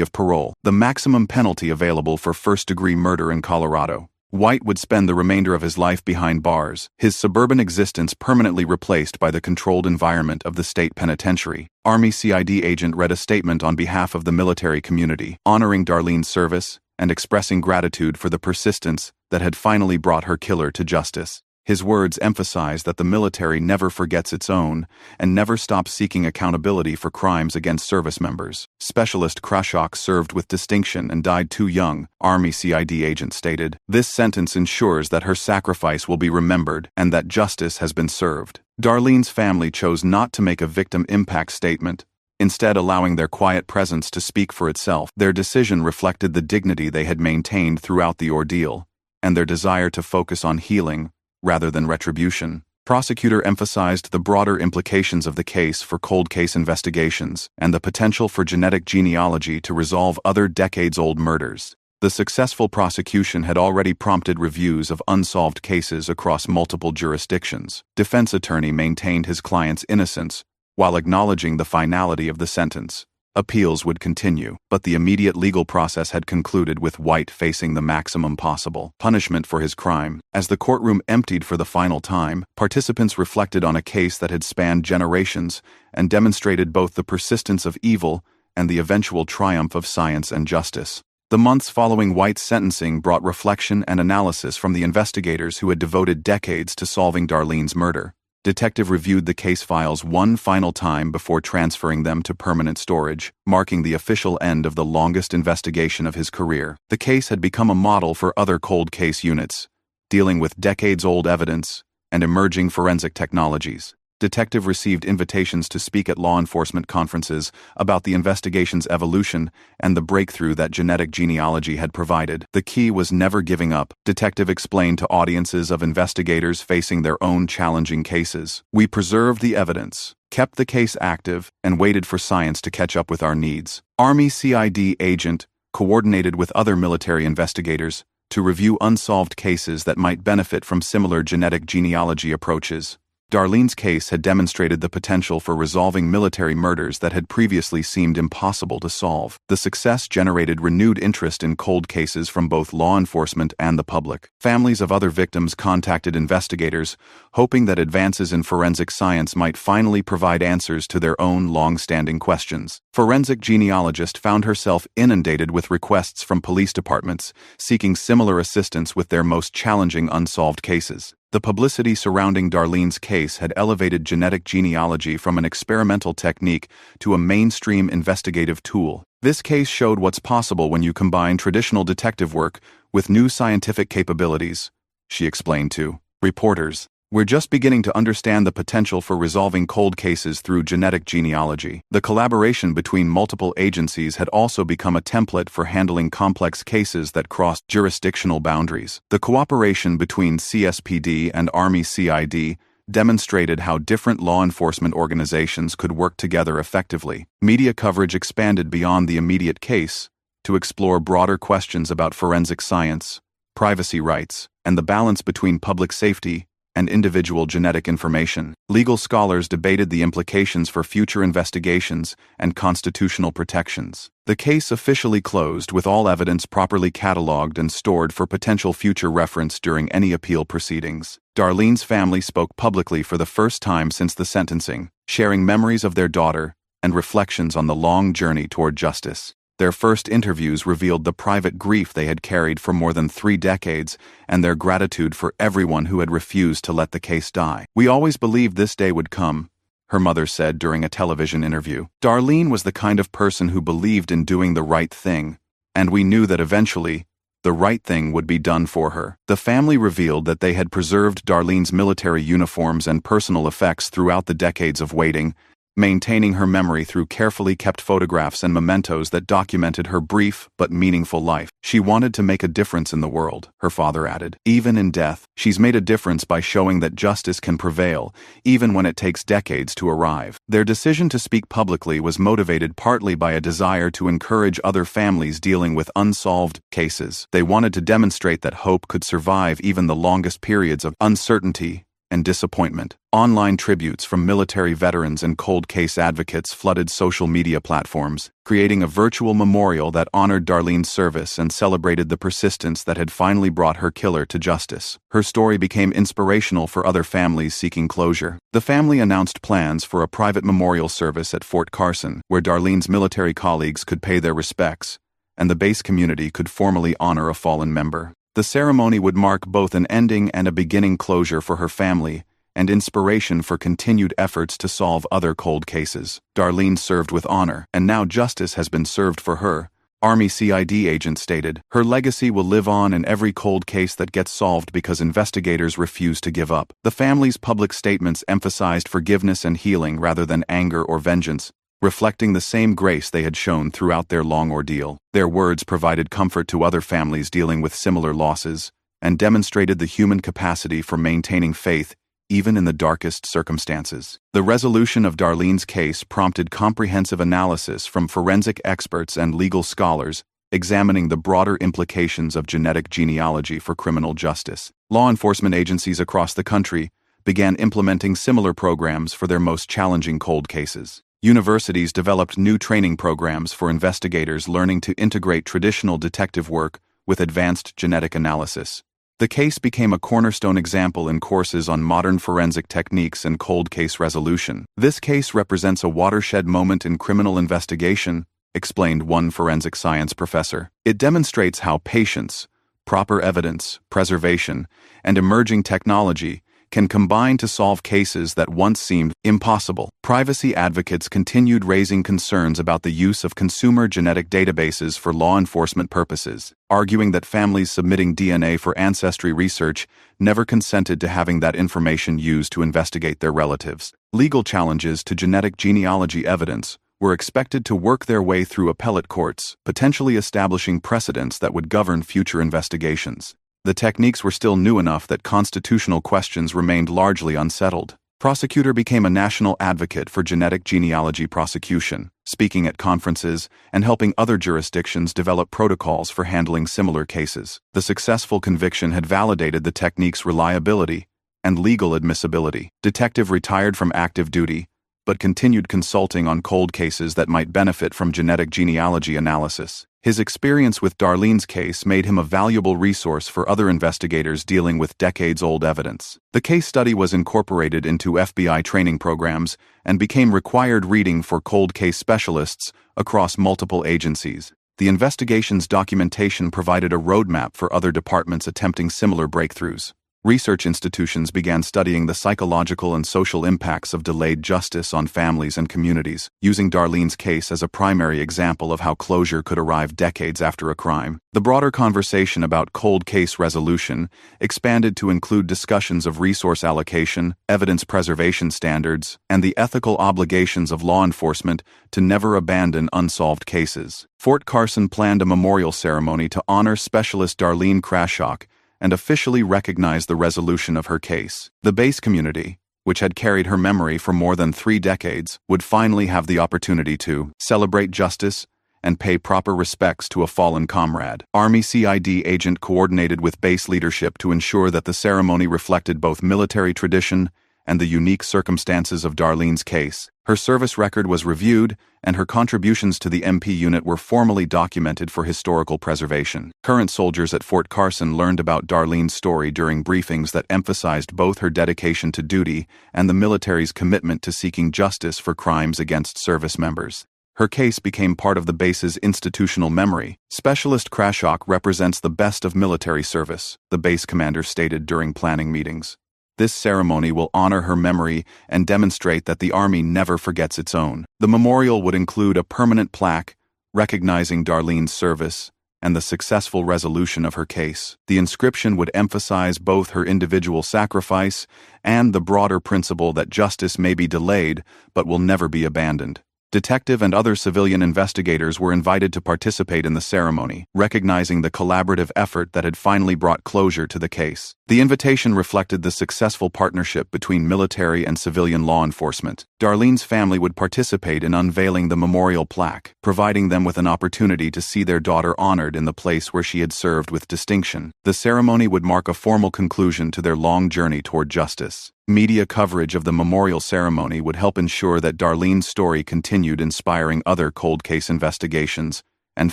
Speaker 1: of parole, the maximum penalty available for first-degree murder in Colorado. White would spend the remainder of his life behind bars, his suburban existence permanently replaced by the controlled environment of the state penitentiary. Army CID agent read a statement on behalf of the military community, honoring Darlene's service and expressing gratitude for the persistence that had finally brought her killer to justice. His words emphasize that the military never forgets its own and never stops seeking accountability for crimes against service members. Specialist Krashock served with distinction and died too young, Army CID agent stated. This sentence ensures that her sacrifice will be remembered and that justice has been served. Darlene's family chose not to make a victim impact statement, instead allowing their quiet presence to speak for itself. Their decision reflected the dignity they had maintained throughout the ordeal, and their desire to focus on healing rather than retribution. Prosecutor emphasized the broader implications of the case for cold case investigations and the potential for genetic genealogy to resolve other decades-old murders. The successful prosecution had already prompted reviews of unsolved cases across multiple jurisdictions. Defense attorney maintained his client's innocence while acknowledging the finality of the sentence. Appeals would continue, but the immediate legal process had concluded with White facing the maximum possible punishment for his crime. As the courtroom emptied for the final time, participants reflected on a case that had spanned generations and demonstrated both the persistence of evil and the eventual triumph of science and justice. The months following White's sentencing brought reflection and analysis from the investigators who had devoted decades to solving Darlene's murder. Detective reviewed the case files one final time before transferring them to permanent storage, marking the official end of the longest investigation of his career. The case had become a model for other cold case units, dealing with decades-old evidence and emerging forensic technologies. Detective received invitations to speak at law enforcement conferences about the investigation's evolution and the breakthrough that genetic genealogy had provided. The key was never giving up, Detective explained to audiences of investigators facing their own challenging cases. We preserved the evidence, kept the case active, and waited for science to catch up with our needs. Army CID agent coordinated with other military investigators to review unsolved cases that might benefit from similar genetic genealogy approaches. Darlene's case had demonstrated the potential for resolving military murders that had previously seemed impossible to solve. The success generated renewed interest in cold cases from both law enforcement and the public. Families of other victims contacted investigators, hoping that advances in forensic science might finally provide answers to their own long-standing questions. Forensic genealogist found herself inundated with requests from police departments seeking similar assistance with their most challenging unsolved cases. The publicity surrounding Darlene's case had elevated genetic genealogy from an experimental technique to a mainstream investigative tool. This case showed what's possible when you combine traditional detective work with new scientific capabilities, she explained to reporters. We're just beginning to understand the potential for resolving cold cases through genetic genealogy. The collaboration between multiple agencies had also become a template for handling complex cases that crossed jurisdictional boundaries. The cooperation between CSPD and Army CID demonstrated how different law enforcement organizations could work together effectively. Media coverage expanded beyond the immediate case to explore broader questions about forensic science, privacy rights, and the balance between public safety and individual genetic information. Legal scholars debated the implications for future investigations and constitutional protections. The case officially closed with all evidence properly cataloged and stored for potential future reference during any appeal proceedings. Darlene's family spoke publicly for the first time since the sentencing, sharing memories of their daughter and reflections on the long journey toward justice. Their first interviews revealed the private grief they had carried for more than 3 decades and their gratitude for everyone who had refused to let the case die. We always believed this day would come, her mother said during a television interview. Darlene was the kind of person who believed in doing the right thing, and we knew that eventually, the right thing would be done for her. The family revealed that they had preserved Darlene's military uniforms and personal effects throughout the decades of waiting, maintaining her memory through carefully kept photographs and mementos that documented her brief but meaningful life. She wanted to make a difference in the world, her father added. Even in death, she's made a difference by showing that justice can prevail, even when it takes decades to arrive. Their decision to speak publicly was motivated partly by a desire to encourage other families dealing with unsolved cases. They wanted to demonstrate that hope could survive even the longest periods of uncertainty and disappointment. Online tributes from military veterans and cold case advocates flooded social media platforms, creating a virtual memorial that honored Darlene's service and celebrated the persistence that had finally brought her killer to justice. Her story became inspirational for other families seeking closure. The family announced plans for a private memorial service at Fort Carson, where Darlene's military colleagues could pay their respects, and the base community could formally honor a fallen member. The ceremony would mark both an ending and a beginning closure for her family, and inspiration for continued efforts to solve other cold cases. Darlene served with honor, and now justice has been served for her, Army CID agent stated. Her legacy will live on in every cold case that gets solved because investigators refuse to give up. The family's public statements emphasized forgiveness and healing rather than anger or vengeance, reflecting the same grace they had shown throughout their long ordeal. Their words provided comfort to other families dealing with similar losses, and demonstrated the human capacity for maintaining faith even in the darkest circumstances. The resolution of Darlene's case prompted comprehensive analysis from forensic experts and legal scholars, examining the broader implications of genetic genealogy for criminal justice. Law enforcement agencies across the country began implementing similar programs for their most challenging cold cases. Universities developed new training programs for investigators learning to integrate traditional detective work with advanced genetic analysis. The case became a cornerstone example in courses on modern forensic techniques and cold case resolution. This case represents a watershed moment in criminal investigation, explained one forensic science professor. It demonstrates how patience, proper evidence, preservation, and emerging technology can combine to solve cases that once seemed impossible. Privacy advocates continued raising concerns about the use of consumer genetic databases for law enforcement purposes, arguing that families submitting DNA for ancestry research never consented to having that information used to investigate their relatives. Legal challenges to genetic genealogy evidence were expected to work their way through appellate courts, potentially establishing precedents that would govern future investigations. The techniques were still new enough that constitutional questions remained largely unsettled. Prosecutor became a national advocate for genetic genealogy prosecution, speaking at conferences and helping other jurisdictions develop protocols for handling similar cases. The successful conviction had validated the technique's reliability and legal admissibility. Detective retired from active duty, but continued consulting on cold cases that might benefit from genetic genealogy analysis. His experience with Darlene's case made him a valuable resource for other investigators dealing with decades-old evidence. The case study was incorporated into FBI training programs and became required reading for cold case specialists across multiple agencies. The investigation's documentation provided a roadmap for other departments attempting similar breakthroughs. Research institutions began studying the psychological and social impacts of delayed justice on families and communities, using Darlene's case as a primary example of how closure could arrive decades after a crime. The broader conversation about cold case resolution expanded to include discussions of resource allocation, evidence preservation standards, and the ethical obligations of law enforcement to never abandon unsolved cases. Fort Carson planned a memorial ceremony to honor specialist Darlene Krashock and officially recognize the resolution of her case. The base community, which had carried her memory for more than 3 decades, would finally have the opportunity to celebrate justice and pay proper respects to a fallen comrade. Army CID agent coordinated with base leadership to ensure that the ceremony reflected both military tradition and the unique circumstances of Darlene's case. Her service record was reviewed, and her contributions to the MP unit were formally documented for historical preservation. Current soldiers at Fort Carson learned about Darlene's story during briefings that emphasized both her dedication to duty and the military's commitment to seeking justice for crimes against service members. Her case became part of the base's institutional memory. Specialist Krashock represents the best of military service, the base commander stated during planning meetings. This ceremony will honor her memory and demonstrate that the Army never forgets its own. The memorial would include a permanent plaque recognizing Darlene's service and the successful resolution of her case. The inscription would emphasize both her individual sacrifice and the broader principle that justice may be delayed but will never be abandoned. Detective and other civilian investigators were invited to participate in the ceremony, recognizing the collaborative effort that had finally brought closure to the case. The invitation reflected the successful partnership between military and civilian law enforcement. Darlene's family would participate in unveiling the memorial plaque, providing them with an opportunity to see their daughter honored in the place where she had served with distinction. The ceremony would mark a formal conclusion to their long journey toward justice. Media coverage of the memorial ceremony would help ensure that Darlene's story continued inspiring other cold case investigations and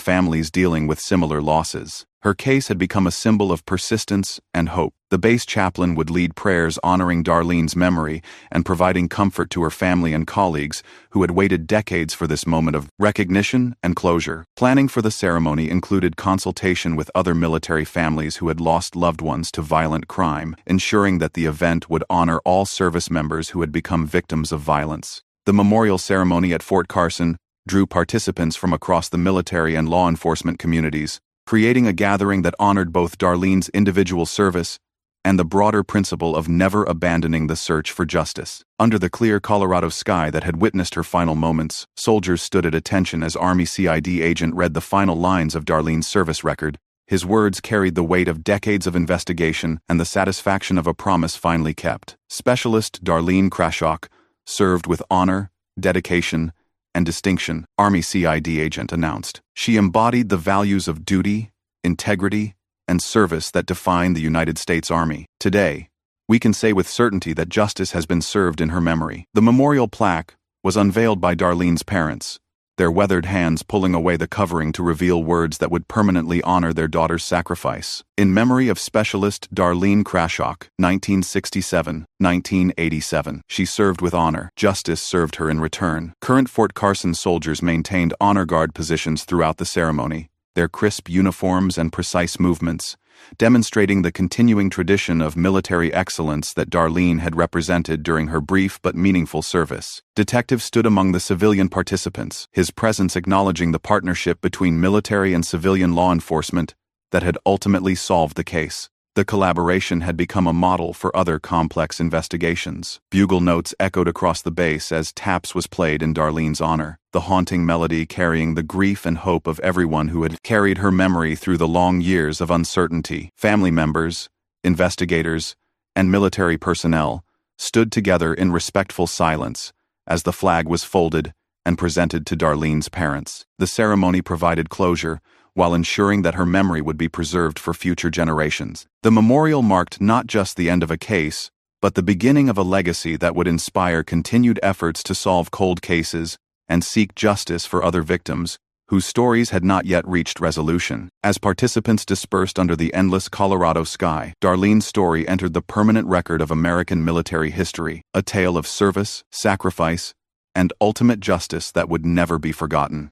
Speaker 1: families dealing with similar losses. Her case had become a symbol of persistence and hope. The base chaplain would lead prayers honoring Darlene's memory and providing comfort to her family and colleagues who had waited decades for this moment of recognition and closure. Planning for the ceremony included consultation with other military families who had lost loved ones to violent crime, ensuring that the event would honor all service members who had become victims of violence. The memorial ceremony at Fort Carson drew participants from across the military and law enforcement communities, creating a gathering that honored both Darlene's individual service and the broader principle of never abandoning the search for justice. Under the clear Colorado sky that had witnessed her final moments, soldiers stood at attention as Army CID agent read the final lines of Darlene's service record. His words carried the weight of decades of investigation and the satisfaction of a promise finally kept. Specialist Darlene Krashok served with honor, dedication, and distinction, Army CID agent announced. She embodied the values of duty, integrity, and service that define the United States Army. Today, we can say with certainty that justice has been served in her memory. The memorial plaque was unveiled by Darlene's parents, their weathered hands pulling away the covering to reveal words that would permanently honor their daughter's sacrifice. In memory of Specialist Darlene Krashok, 1967-1987. She served with honor. Justice served her in return. Current Fort Carson soldiers maintained honor guard positions throughout the ceremony, their crisp uniforms and precise movements, demonstrating the continuing tradition of military excellence that Darlene had represented during her brief but meaningful service. Detective stood among the civilian participants, his presence acknowledging the partnership between military and civilian law enforcement that had ultimately solved the case. The collaboration had become a model for other complex investigations. Bugle notes echoed across the base as taps was played in Darlene's honor, the haunting melody carrying the grief and hope of everyone who had carried her memory through the long years of uncertainty. Family members, investigators, and military personnel stood together in respectful silence as the flag was folded and presented to Darlene's parents. The ceremony provided closure, while ensuring that her memory would be preserved for future generations. The memorial marked not just the end of a case, but the beginning of a legacy that would inspire continued efforts to solve cold cases and seek justice for other victims whose stories had not yet reached resolution. As participants dispersed under the endless Colorado sky, Darlene's story entered the permanent record of American military history, a tale of service, sacrifice, and ultimate justice that would never be forgotten.